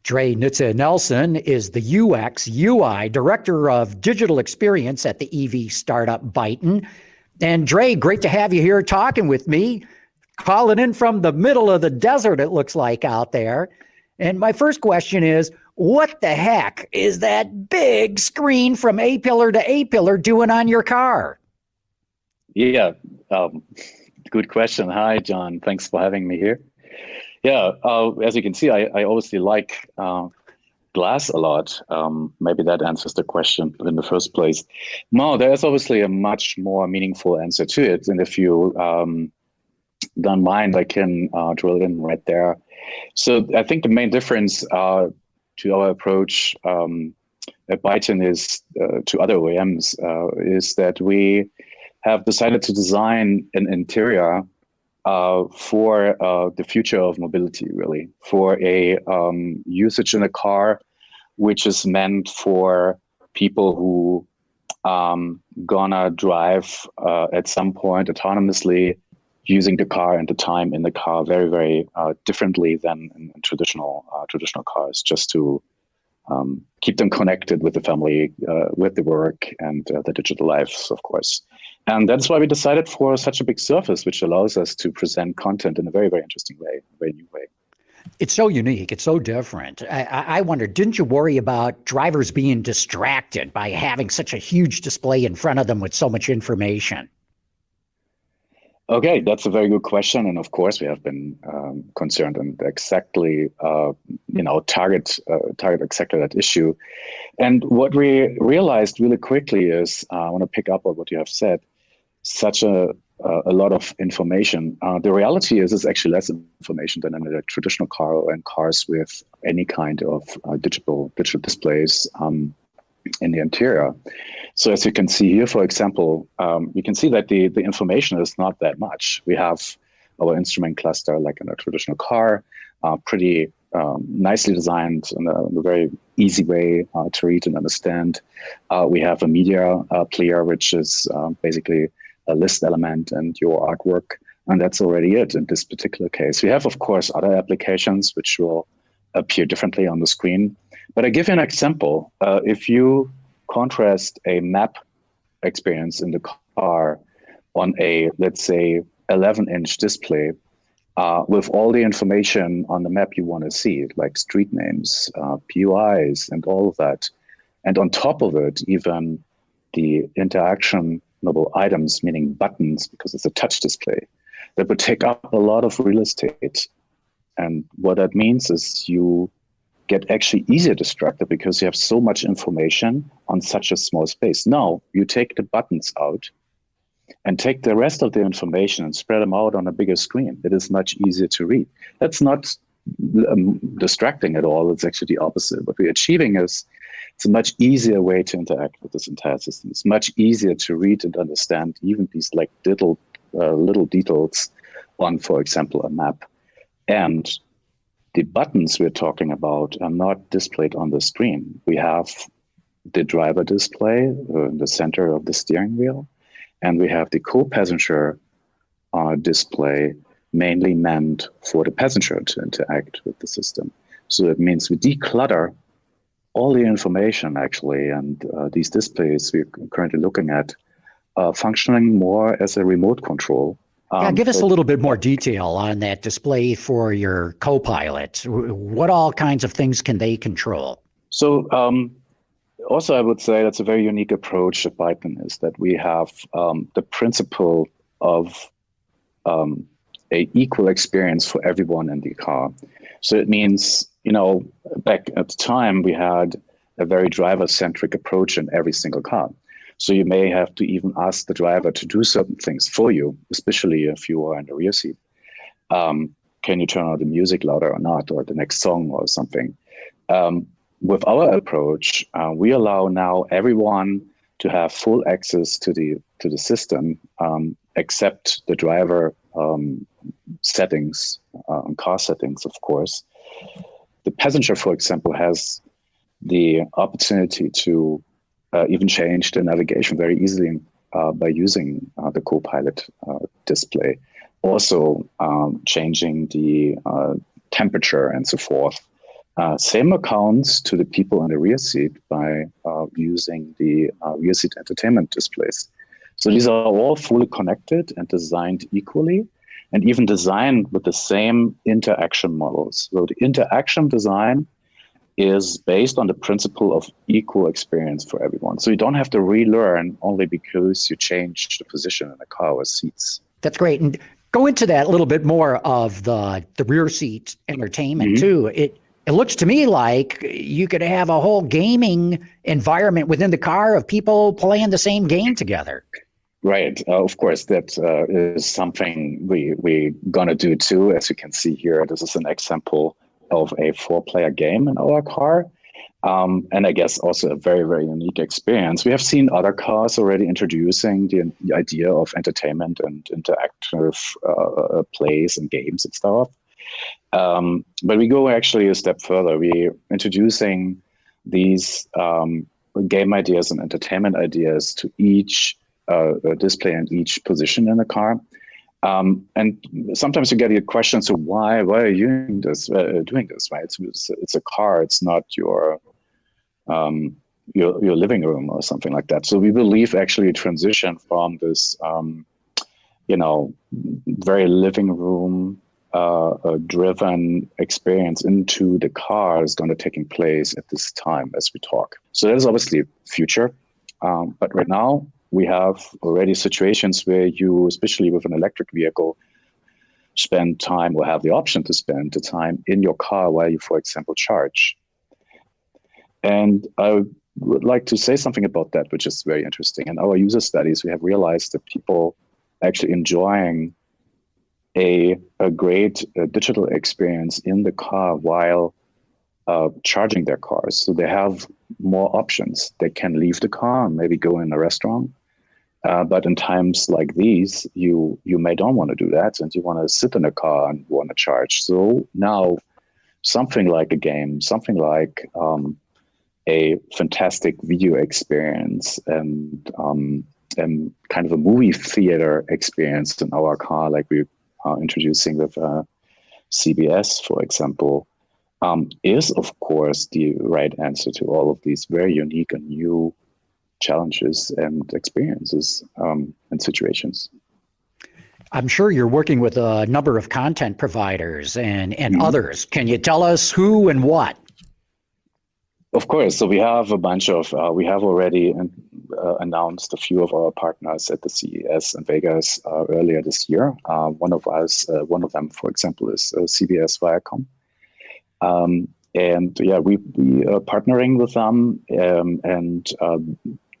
Dré Nitze-Nelson is the UX UI Director of Digital Experience at the EV startup Byton. And Dré, great to have you here talking with me, calling in from the middle of the desert, it looks like out there. And my first question is, what the heck is that big screen from A-pillar to A-pillar doing on your car? Yeah, good question. Hi, John. Thanks for having me here. Yeah, as you can see, I obviously like glass a lot. Maybe that answers the question in the first place. No, there's obviously a much more meaningful answer to it. And if you don't mind, I can drill in right there. So I think the main difference to our approach at Byton is to other OEMs is that we have decided to design an interior for the future of mobility, really, for a usage in a car, which is meant for people who gonna drive at some point autonomously, using the car and the time in the car very, very differently than in traditional cars, just to keep them connected with the family, with the work, and the digital lives, of course. And that's why we decided for such a big surface, which allows us to present content in a very, very interesting way, a very new way. It's so unique. It's so different. I wonder, didn't you worry about drivers being distracted by having such a huge display in front of them with so much information? Okay, that's a very good question, and of course we have been concerned and exactly, target exactly that issue. And what we realized really quickly is, I want to pick up on what you have said, such a lot of information. The reality is, it's actually less information than in a traditional car or in cars with any kind of digital displays in the interior. So as you can see here, for example, you can see that the information is not that much. We have our instrument cluster like in a traditional car, pretty nicely designed in a very easy way to read and understand. We have a media player, which is basically a list element and your artwork, and that's already it in this particular case. We have, of course, other applications which will appear differently on the screen. But I give you an example. If you contrast a map experience in the car on a, let's say, 11-inch display with all the information on the map you want to see, like street names, PUIs, and all of that. And on top of it, even the interactionable items, meaning buttons, because it's a touch display, that would take up a lot of real estate. And what that means is you get actually easier distracted because you have so much information on such a small space. Now, you take the buttons out and take the rest of the information and spread them out on a bigger screen. It is much easier to read. That's not distracting at all. It's actually the opposite. What we're achieving is it's a much easier way to interact with this entire system. It's much easier to read and understand even these like little details on, for example, a map. And the buttons we're talking about are not displayed on the screen. We have the driver display in the center of the steering wheel, and we have the co-passenger display mainly meant for the passenger to interact with the system. So that means we declutter all the information actually, and these displays we're currently looking at functioning more as a remote control. Yeah, give us a little bit more detail on that display for your co-pilot. What all kinds of things can they control? So also I would say that's a very unique approach at Byton, is that we have the principle of a equal experience for everyone in the car. So it means, back at the time we had a very driver-centric approach in every single car. So you may have to even ask the driver to do certain things for you, especially if you are in the rear seat. Can you turn on the music louder or not, or the next song or something? With our approach, we allow now everyone to have full access to the system, except the driver settings, car settings, of course. The passenger, for example, has the opportunity to even change the navigation very easily by using the co-pilot display. Also changing the temperature and so forth same accounts to the people in the rear seat by using the rear seat entertainment displays. So these are all fully connected and designed equally, and even designed with the same interaction models. So the interaction design is based on the principle of equal experience for everyone. So you don't have to relearn only because you change the position in the car or seats. That's great. And go into that a little bit more of the rear seat entertainment too. It looks to me like you could have a whole gaming environment within the car of people playing the same game together. Right. Of course, that is something we're going to do too. As you can see here, this is an example of a 4-player game in our car. And I guess also a very, very unique experience. We have seen other cars already introducing the idea of entertainment and interactive plays and games and stuff. But we go actually a step further. We're introducing these game ideas and entertainment ideas to each display in each position in the car. And sometimes you get a question, so why are you doing this, right? It's a car, it's not your living room or something like that. So we believe actually a transition from this, very living room driven experience into the car is going to taking place at this time as we talk. So that is obviously future, but right now we have already situations where you, especially with an electric vehicle, spend time or have the option to spend the time in your car while you, for example, charge. And I would like to say something about that, which is very interesting. In our user studies, we have realized that people actually enjoying a great digital experience in the car while charging their cars. So they have more options. They can leave the car and maybe go in a restaurant. But in times like these, you may don't want to do that, and you want to sit in a car and want to charge. So now something like a game, something like a fantastic video experience and kind of a movie theater experience in our car, like we are introducing with CBS, for example, is of course the right answer to all of these very unique and new challenges and experiences and situations. I'm sure you're working with a number of content providers and others. Can you tell us who and what? Of course. So we have a bunch of, we have already announced a few of our partners at the CES in Vegas earlier this year. One of them, for example, is CBS Viacom. And yeah, we are partnering with them, and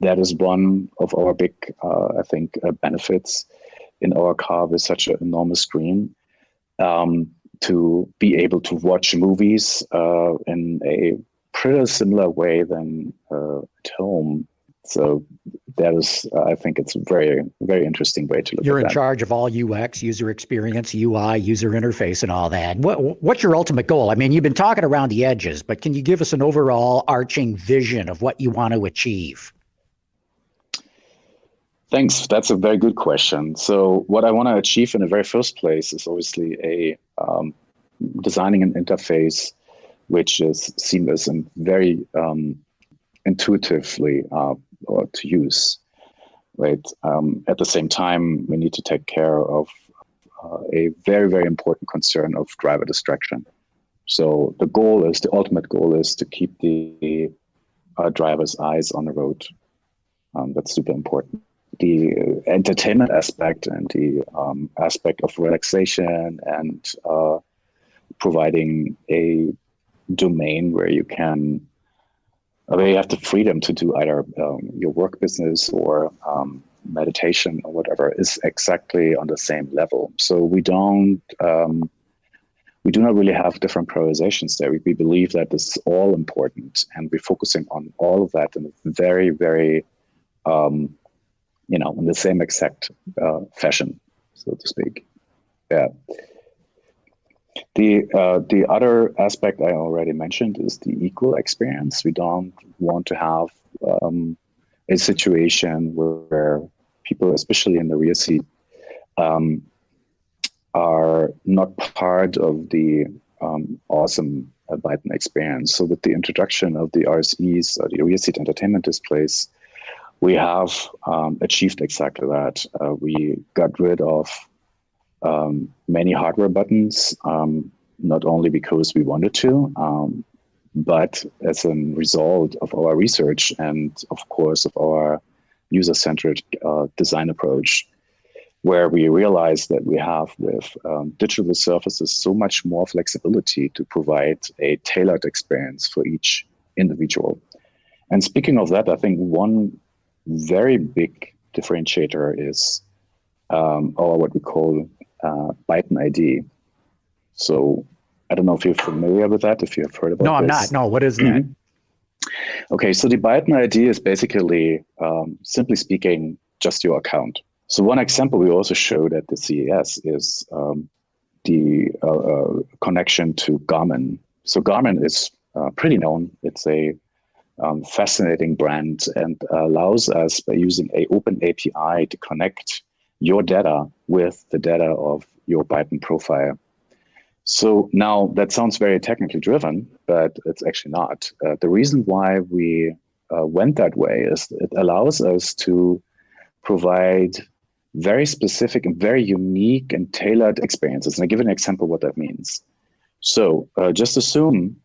that is one of our big, I think, benefits in our car with such an enormous screen, to be able to watch movies in a pretty similar way than at home. So that is, I think it's a very, very interesting way to look at that. You're in charge of all UX, user experience, UI, user interface, and all that. What's your ultimate goal? I mean, you've been talking around the edges, but can you give us an overall arching vision of what you want to achieve? Thanks. That's a very good question. So what I want to achieve in the very first place is obviously designing an interface which is seamless and very intuitively to use, right? At the same time, we need to take care of a very, very important concern of driver distraction. So the ultimate goal is to keep the driver's eyes on the road. That's super important. The entertainment aspect and the aspect of relaxation and providing a domain where you can, where you have the freedom to do either your work business or meditation or whatever is exactly on the same level. So we do not really have different prioritizations there. We believe that this is all important, and we're focusing on all of that in a very, very, in the same exact fashion, so to speak. Yeah. The other aspect I already mentioned is the equal experience. We don't want to have a situation where people, especially in the rear seat, are not part of the awesome Byton experience. So with the introduction of the RSEs, the rear seat entertainment displays, we have achieved exactly that. We got rid of many hardware buttons, not only because we wanted to, but as a result of our research and, of course, of our user-centered design approach, where we realized that we have with digital surfaces so much more flexibility to provide a tailored experience for each individual. And speaking of that, I think one very big differentiator is our what we call Byton ID. So I don't know if you're familiar with that, if you have heard about No, I'm this. not. No, what is that? Okay, so the Byton ID is basically, simply speaking, just your account. So one example we also showed at the CES is the connection to Garmin. So Garmin is pretty known. It's a fascinating brand and allows us, by using an open API, to connect your data with the data of your Byton profile. So now that sounds very technically driven, but it's actually not. The reason why we went that way is it allows us to provide very specific and very unique and tailored experiences. And I'll give an example what that means. So just assume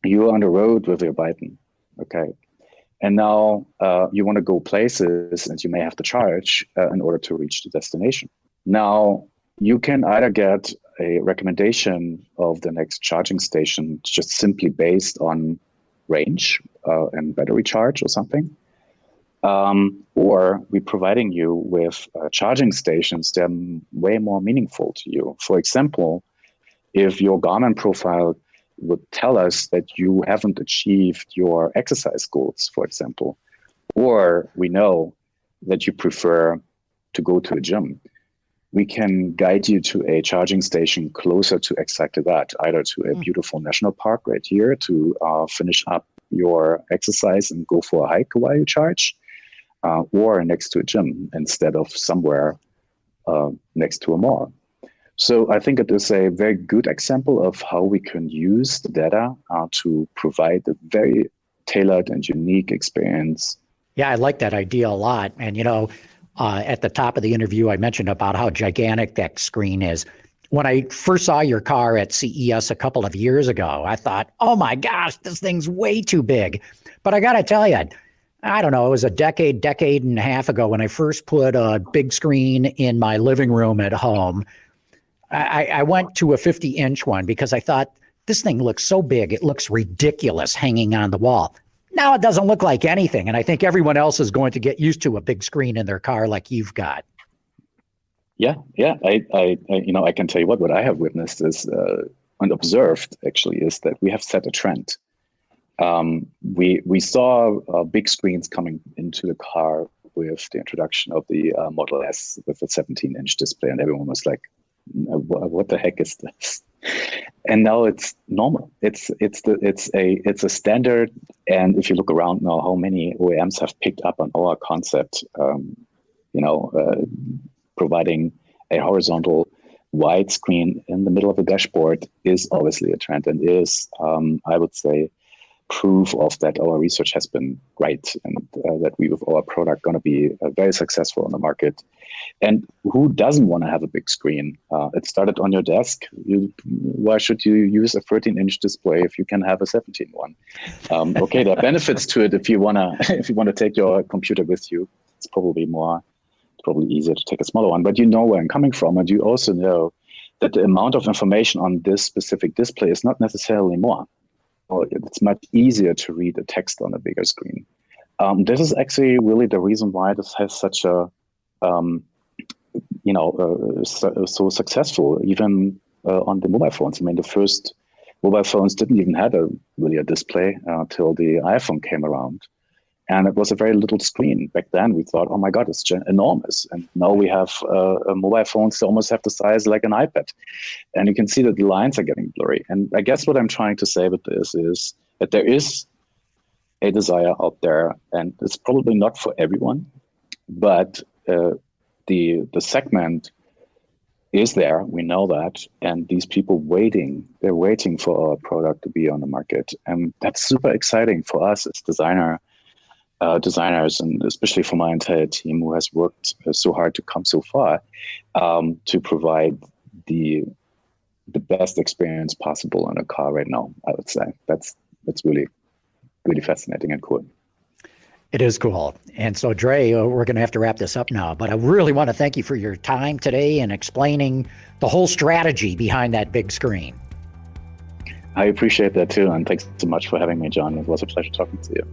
you're on the road with your Byton, okay? And now you want to go places and you may have to charge in order to reach the destination. Now, you can either get a recommendation of the next charging station just simply based on range and battery charge or something. Or we're providing you with charging stations that are way more meaningful to you. For example, if your Garmin profile would tell us that you haven't achieved your exercise goals, for example, or we know that you prefer to go to a gym, we can guide you to a charging station closer to exactly that, either to a beautiful national park right here to finish up your exercise and go for a hike while you charge, or next to a gym instead of somewhere next to a mall. So I think it is a very good example of how we can use the data to provide a very tailored and unique experience. Yeah, I like that idea a lot. And, at the top of the interview, I mentioned about how gigantic that screen is. When I first saw your car at CES a couple of years ago, I thought, oh my gosh, this thing's way too big. But I got to tell you, I don't know, it was a decade and a half ago when I first put a big screen in my living room at home. I went to a 50-inch one because I thought, this thing looks so big, it looks ridiculous hanging on the wall. Now it doesn't look like anything, and I think everyone else is going to get used to a big screen in their car like you've got. Yeah. I can tell you what I have witnessed is and observed actually is that we have set a trend. We saw big screens coming into the car with the introduction of the Model S with a 17-inch display, and everyone was like, "What the heck is this?" And now it's normal. It's a standard. And if you look around now, how many OEMs have picked up on our concept? Providing a horizontal wide screen in the middle of the dashboard is obviously a trend, and is, I would say, proof of that our research has been right, and that we with our product going to be very successful on the market. And who doesn't want to have a big screen? It started on your desk. Why should you use a 13-inch display if you can have a 17 one? Okay, there are benefits to it if you wanna take your computer with you. It's probably easier to take a smaller one. But you know where I'm coming from, and you also know that the amount of information on this specific display is not necessarily more. Or it's much easier to read the text on a bigger screen. This is actually really the reason why this has such a so successful, even on the mobile phones. I mean, the first mobile phones didn't even have really a display till the iPhone came around. And it was a very little screen. Back then, we thought, oh my God, it's enormous. And now we have mobile phones that almost have the size like an iPad. And you can see that the lines are getting blurry. And I guess what I'm trying to say with this is that there is a desire out there, and it's probably not for everyone, but the segment is there. We know that. And these people they're waiting for our product to be on the market. And that's super exciting for us as designers, and especially for my entire team who has worked so hard to come so far, to provide the best experience possible on a car right now. I would say that's really, really fascinating and cool. It is cool. And so, Dré, we're going to have to wrap this up now, but I really want to thank you for your time today and explaining the whole strategy behind that big screen. I appreciate that too. And thanks so much for having me, John. It was a pleasure talking to you.